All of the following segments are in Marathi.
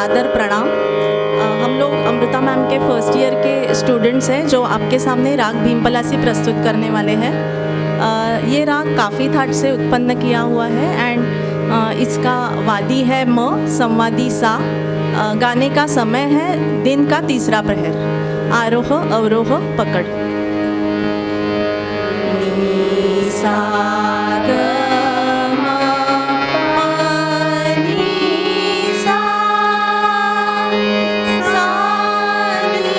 सादर प्रणाम। हम लोग अमृता मैम के फर्स्ट ईयर के स्टूडेंट्स हैं जो आपके सामने राग भीमपलासी प्रस्तुत करने वाले हैं। ये राग काफ़ी थाट से उत्पन्न किया हुआ है एंड इसका वादी है म, संवादी सा। गाने का समय है दिन का तीसरा प्रहर। आरोह अवरोह पकड़। नी सा ग म प नी सा सा नी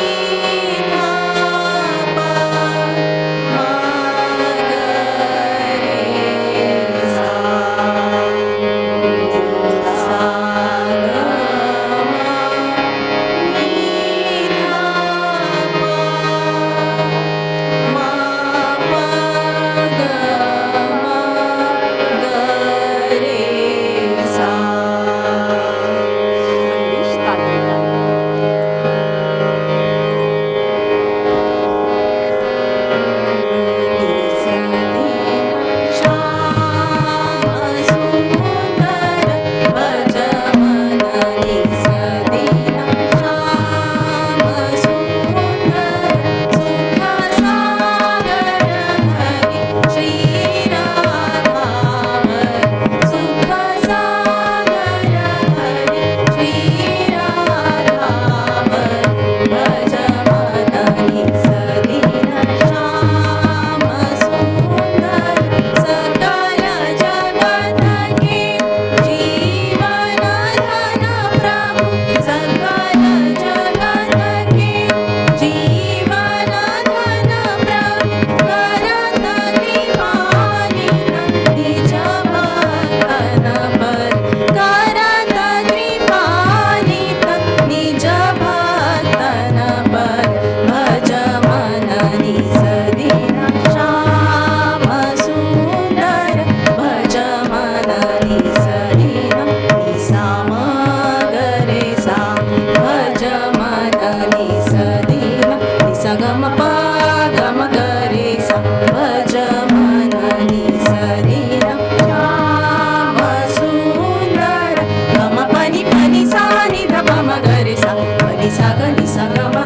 ध प म ग रे सा। नी सा ग म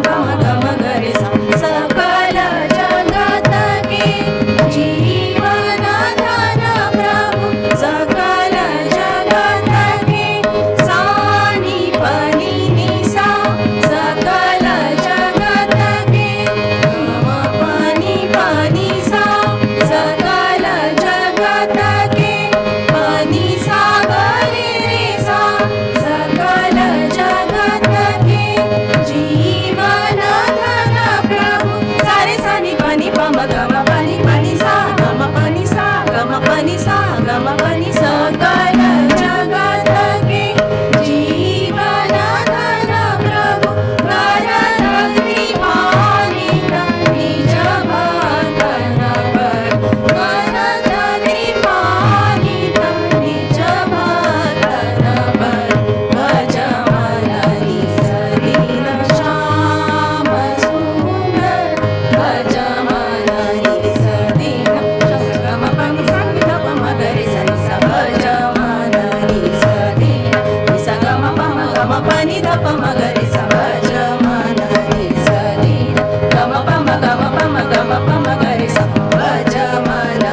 नी ध प म प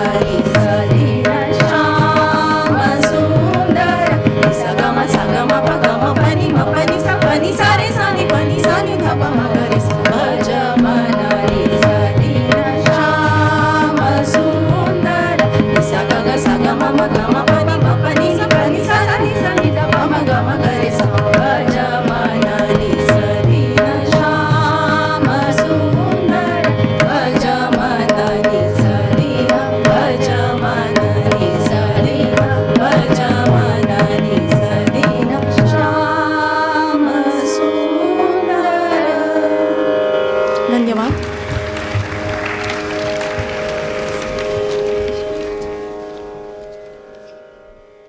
ग म ग रे सा। Mama